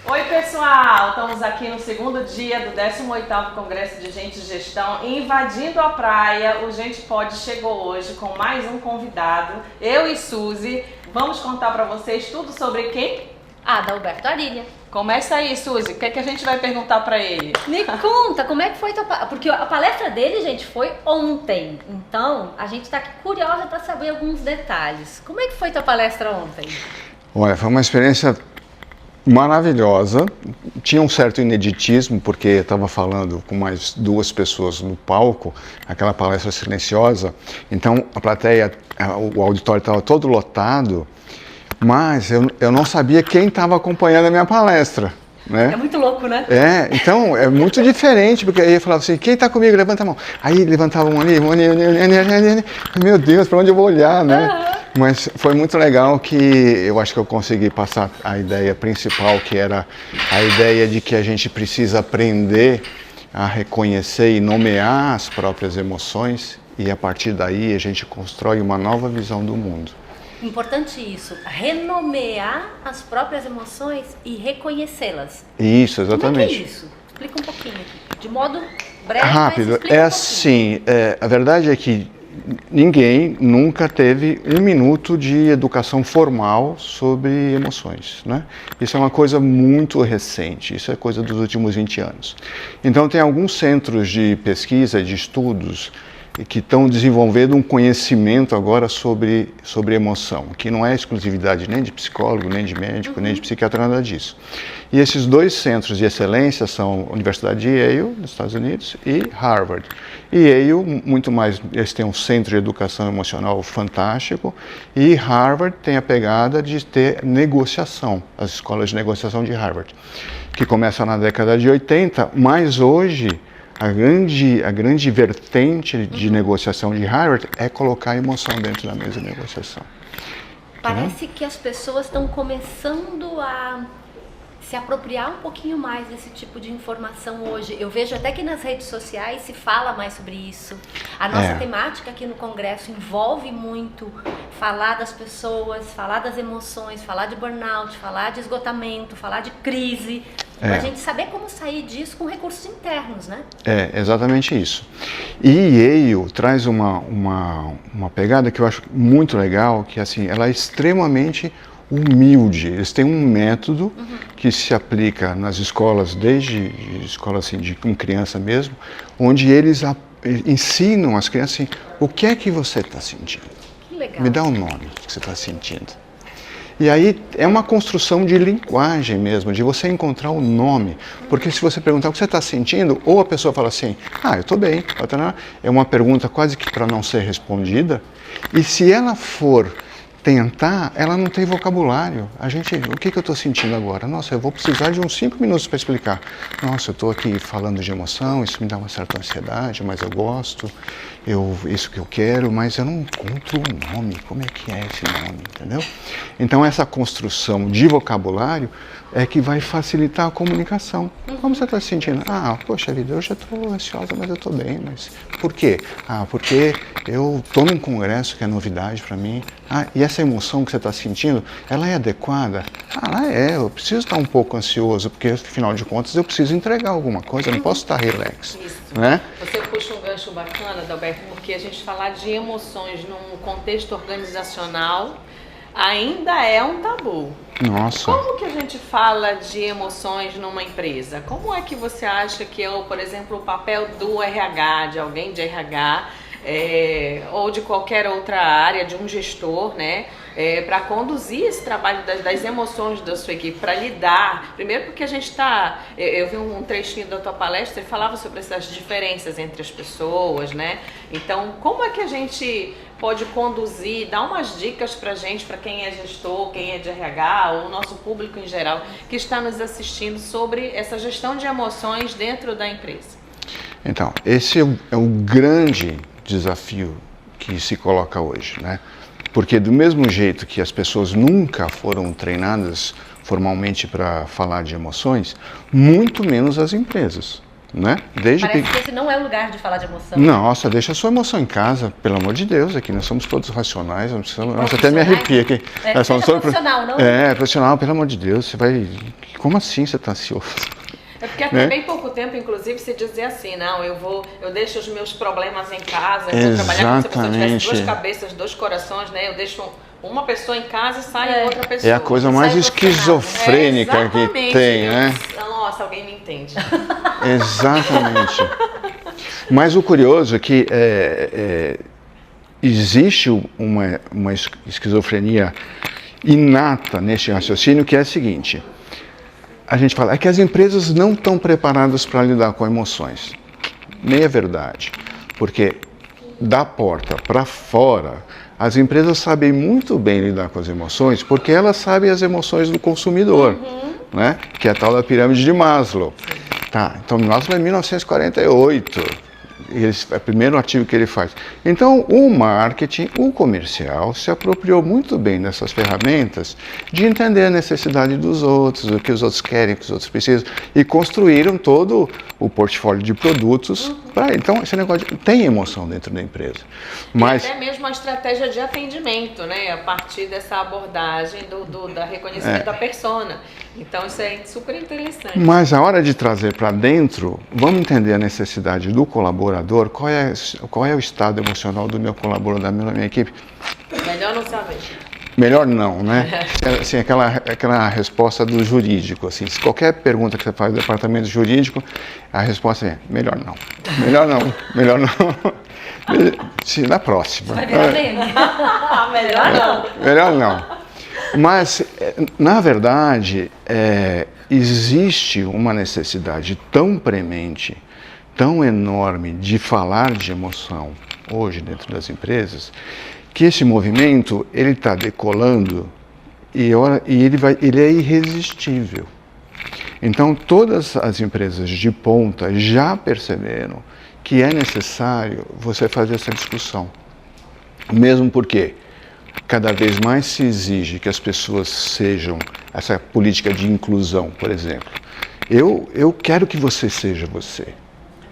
Oi pessoal, estamos aqui no segundo dia do 18º Congresso de Gente e Gestão, invadindo a praia. O Gente Pode chegou hoje com mais um convidado, eu e Suzy. Vamos contar para vocês tudo sobre quem? Adalberto Arilha. Começa aí, Suzy, o que é que a gente vai perguntar para ele? Me conta, como é que foi tua palestra? Porque a palestra dele, gente, foi ontem. Então, a gente tá aqui curiosa para saber alguns detalhes. Como é que foi tua palestra ontem? Olha, foi uma experiência maravilhosa. Tinha um certo ineditismo, porque eu estava falando com mais duas pessoas no palco, aquela palestra silenciosa. Então, a plateia, o auditório estava todo lotado, mas eu não sabia quem estava acompanhando a minha palestra, né? É muito louco, né? Então é muito diferente, porque aí eu falava assim, quem está comigo, levanta a mão. Aí levantava um ali, meu Deus, para onde eu vou olhar, né? Mas foi muito legal que eu acho que eu consegui passar a ideia principal, que era a ideia de que a gente precisa aprender a reconhecer e nomear as próprias emoções, e a partir daí a gente constrói uma nova visão do mundo. Importante isso, renomear as próprias emoções e reconhecê-las. Isso, exatamente. Como é que é isso? Explica um pouquinho, de modo breve, rápido. mas explica Assim, a verdade é que ninguém nunca teve um minuto de educação formal sobre emoções, né? Isso é uma coisa muito recente, isso é coisa dos últimos 20 anos. Então tem alguns centros de pesquisa, de estudos, que estão desenvolvendo um conhecimento agora sobre emoção, que não é exclusividade nem de psicólogo, nem de médico, nem de psiquiatra, nada disso. E esses dois centros de excelência são a Universidade de Yale, nos Estados Unidos, e Harvard. E Yale, muito mais, eles têm um centro de educação emocional fantástico, e Harvard tem a pegada de ter negociação, as escolas de negociação de Harvard, que começam na década de 80, mas hoje a grande vertente de negociação de Harvard é colocar a emoção dentro da mesa de negociação. Parece que as pessoas estão começando a se apropriar um pouquinho mais desse tipo de informação hoje. Eu vejo até que nas redes sociais se fala mais sobre isso. A nossa temática aqui no Congresso envolve muito falar das pessoas, falar das emoções, falar de burnout, falar de esgotamento, falar de crise. Pra gente saber como sair disso com recursos internos, né? Exatamente isso. E Yale traz uma pegada que eu acho muito legal, que assim, ela é extremamente humilde. Eles têm um método que se aplica nas escolas, desde escola assim, com criança mesmo, onde eles ensinam as crianças assim, o que é que você está sentindo? Que legal. Me dá um nome que você está sentindo. E aí é uma construção de linguagem mesmo, de você encontrar o nome. Porque se você perguntar o que você está sentindo, ou a pessoa fala assim, eu estou bem. É uma pergunta quase que para não ser respondida. E se ela for tentar, ela não tem vocabulário. O que eu estou sentindo agora? Nossa, eu vou precisar de uns 5 minutos para explicar. Nossa, eu estou aqui falando de emoção, isso me dá uma certa ansiedade, mas eu gosto, isso que eu quero, mas eu não encontro o nome. Como é que é esse nome, entendeu? Então essa construção de vocabulário é que vai facilitar a comunicação. Como você está se sentindo? Poxa vida, eu já estou ansiosa, mas eu estou bem. Mas por quê? Porque eu estou num congresso que é novidade para mim. E essa emoção que você está sentindo, ela é adequada? Ela é. Eu preciso estar um pouco ansioso, porque afinal de contas eu preciso entregar alguma coisa, eu não posso estar relax. Isso. Né? Você puxa um gancho bacana, Adalberto, porque a gente falar de emoções num contexto organizacional ainda é um tabu. Nossa. Como que a gente fala de emoções numa empresa? Como é que você acha que é, por exemplo, o papel do RH, de alguém de RH, ou de qualquer outra área, de um gestor, né? Para conduzir esse trabalho das emoções da sua equipe, para lidar, primeiro porque a gente está, eu vi um trechinho da tua palestra e falava sobre essas diferenças entre as pessoas, né? Então, como é que a gente pode conduzir, dar umas dicas para a gente, para quem é gestor, quem é de RH, ou o nosso público em geral, que está nos assistindo, sobre essa gestão de emoções dentro da empresa? Então, esse é um grande desafio que se coloca hoje, né? Porque do mesmo jeito que as pessoas nunca foram treinadas formalmente para falar de emoções, muito menos as empresas. né? Desde Parece que esse não é o lugar de falar de emoção. Nossa, deixa a sua emoção em casa, pelo amor de Deus, aqui nós somos todos racionais, nossa, até me arrepia aqui. Profissional, não? Profissional, pelo amor de Deus, você vai... Como assim você está ansioso? É porque até bem pouco tempo, inclusive, se dizer assim, não, eu deixo os meus problemas em casa, eu vou trabalhar como se a pessoa tivesse duas cabeças, dois corações, né? Eu deixo uma pessoa em casa e sai outra pessoa. É a coisa mais esquizofrênica que tem, né? Nossa, alguém me entende. Exatamente. Mas o curioso é que existe uma esquizofrenia inata neste raciocínio, que é a seguinte: a gente fala que as empresas não estão preparadas para lidar com emoções. Nem é verdade, porque da porta para fora, as empresas sabem muito bem lidar com as emoções, porque elas sabem as emoções do consumidor, né? Que é a tal da pirâmide de Maslow. Tá, então Maslow é 1948. É o primeiro artigo que ele faz. Então, o marketing, o comercial, se apropriou muito bem dessas ferramentas de entender a necessidade dos outros, o que os outros querem, o que os outros precisam, e construíram todo o portfólio de produtos para. Então, esse negócio tem emoção dentro da empresa. Mas, e até mesmo a estratégia de atendimento, né? A partir dessa abordagem da reconhecimento da persona. Então, isso é super interessante. Mas a hora de trazer para dentro, vamos entender a necessidade do colaborador, qual é o estado emocional do meu colaborador, da minha equipe. Melhor não saber. Melhor não, né? Assim, aquela resposta do jurídico, assim, se qualquer pergunta que você faz do departamento jurídico, a resposta é melhor não, melhor não, melhor não. Se na próxima. Vai virar meme. Melhor não. Melhor não. Mas, na verdade, existe uma necessidade tão premente, tão enorme de falar de emoção hoje dentro das empresas, que esse movimento ele está decolando e ele é irresistível. Então, todas as empresas de ponta já perceberam que é necessário você fazer essa discussão. Mesmo porque cada vez mais se exige que as pessoas sejam, essa política de inclusão, por exemplo. Eu quero que você seja você.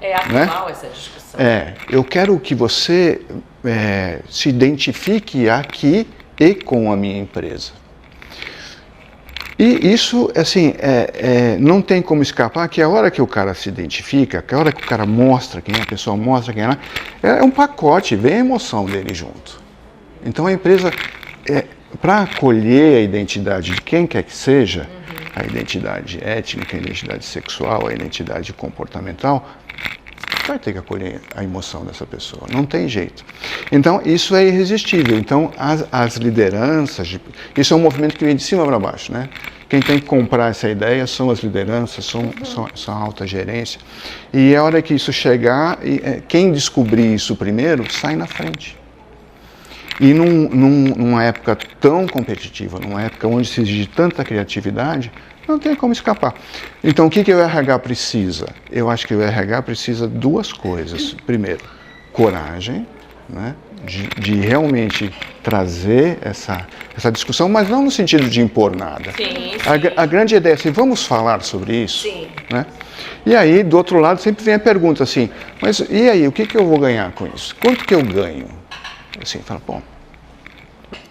É atual, né? Essa discussão. Eu quero que você se identifique aqui e com a minha empresa. E isso, assim, não tem como escapar que a hora que o cara se identifica, que a hora que o cara mostra quem é, a pessoa mostra quem é um pacote, vem a emoção dele junto. Então a empresa, para acolher a identidade de quem quer que seja, a identidade étnica, a identidade sexual, a identidade comportamental, vai ter que acolher a emoção dessa pessoa, não tem jeito. Então isso é irresistível. Então as lideranças, isso é um movimento que vem de cima para baixo, né? Quem tem que comprar essa ideia são as lideranças, são a alta gerência. E a hora que isso chegar, quem descobrir isso primeiro, sai na frente. E numa época tão competitiva, numa época onde se exige tanta criatividade, não tem como escapar. Então, o que o RH precisa? Eu acho que o RH precisa duas coisas. Primeiro, coragem, né, de realmente trazer essa discussão, mas não no sentido de impor nada. Sim. A grande ideia é assim, vamos falar sobre isso? Sim. Né? E aí, do outro lado, sempre vem a pergunta assim, mas e aí, o que eu vou ganhar com isso? Quanto que eu ganho? Assim, fala, bom,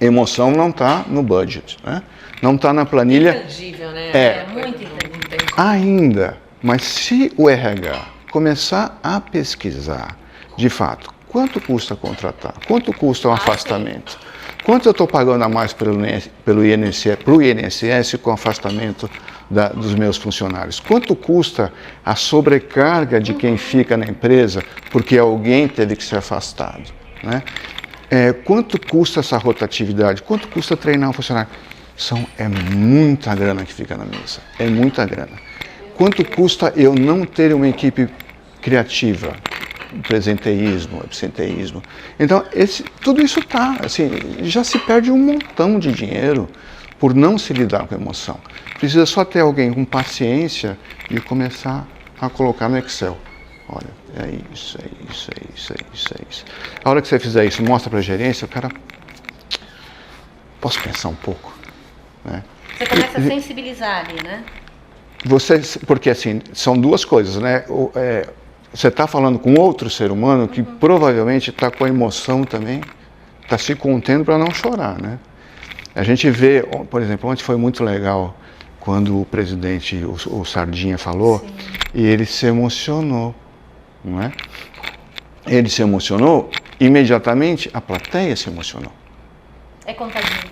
emoção não está no budget, né? Não está na planilha. Intangível, né? É muito intangível. Ainda, mas se o RH começar a pesquisar, de fato, quanto custa contratar? Quanto custa o afastamento? Quanto eu estou pagando a mais para o INSS com o afastamento dos meus funcionários? Quanto custa a sobrecarga de quem fica na empresa porque alguém teve que ser afastado, né? Quanto custa essa rotatividade? Quanto custa treinar um funcionário? É muita grana que fica na mesa, é muita grana. Quanto custa eu não ter uma equipe criativa? Presenteísmo, absenteísmo. Então, tudo isso assim, já se perde um montão de dinheiro por não se lidar com a emoção. Precisa só ter alguém com paciência e começar a colocar no Excel. Olha, é isso, é isso, é isso, é isso, é isso. A hora que você fizer isso, mostra para a gerência, o cara, posso pensar um pouco? Né? Você começa a sensibilizar ali, né? Porque assim, são duas coisas, né? Você está falando com outro ser humano que provavelmente está com a emoção também, está se contendo para não chorar, né? A gente vê, por exemplo, ontem foi muito legal quando o presidente, o Sardinha, falou. Sim. E ele se emocionou, não é? Ele se emocionou, imediatamente a plateia se emocionou. É contagiante.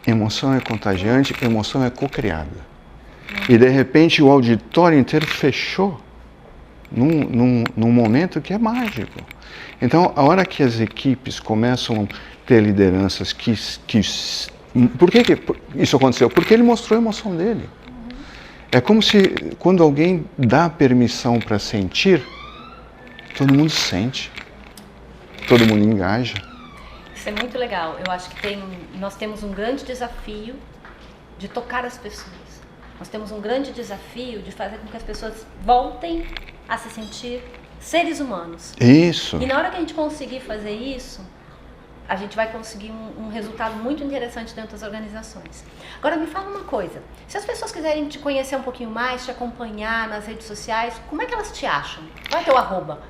Emoção é contagiante, emoção é co-criada. E de repente o auditório inteiro fechou num momento que é mágico. Então, a hora que as equipes começam a ter lideranças por que isso aconteceu? Porque ele mostrou a emoção dele. É como se, quando alguém dá permissão para sentir, todo mundo sente, todo mundo engaja. Isso é muito legal. Eu acho que nós temos um grande desafio de tocar as pessoas. Nós temos um grande desafio de fazer com que as pessoas voltem a se sentir seres humanos. Isso. E na hora que a gente conseguir fazer isso, a gente vai conseguir um resultado muito interessante dentro das organizações. Agora me fala uma coisa, se as pessoas quiserem te conhecer um pouquinho mais, te acompanhar nas redes sociais, como é que elas te acham? Qual é o teu arroba?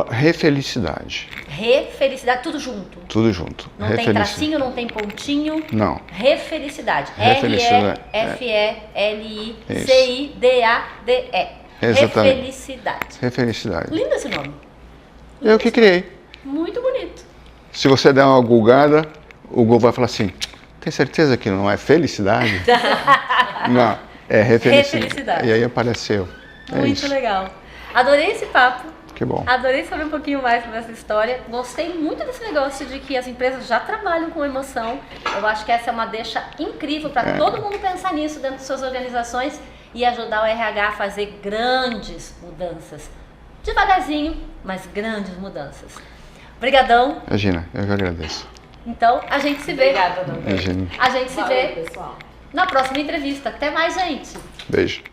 @Refelicidade. Refelicidade, tudo junto? Tudo junto. Não tem tracinho, não tem pontinho? Não. Refelicidade. Refelicidade. Refelicidade. Exatamente. Refelicidade. Refelicidade. Lindo esse nome. Eu que criei. Muito bonito. Se você der uma googada, o Google vai falar assim, tem certeza que não é felicidade? Não, é refelicidade. E aí apareceu. Muito legal. Adorei esse papo. Que bom. Adorei saber um pouquinho mais sobre essa história. Gostei muito desse negócio de que as empresas já trabalham com emoção. Eu acho que essa é uma deixa incrível para todo mundo pensar nisso dentro de suas organizações e ajudar o RH a fazer grandes mudanças. Devagarzinho, mas grandes mudanças. Obrigadão. Imagina, eu que agradeço. Então, a gente se vê. Obrigada, Dona. Imagina. A gente se vê pessoal. na próxima entrevista. Até mais, gente. Beijo.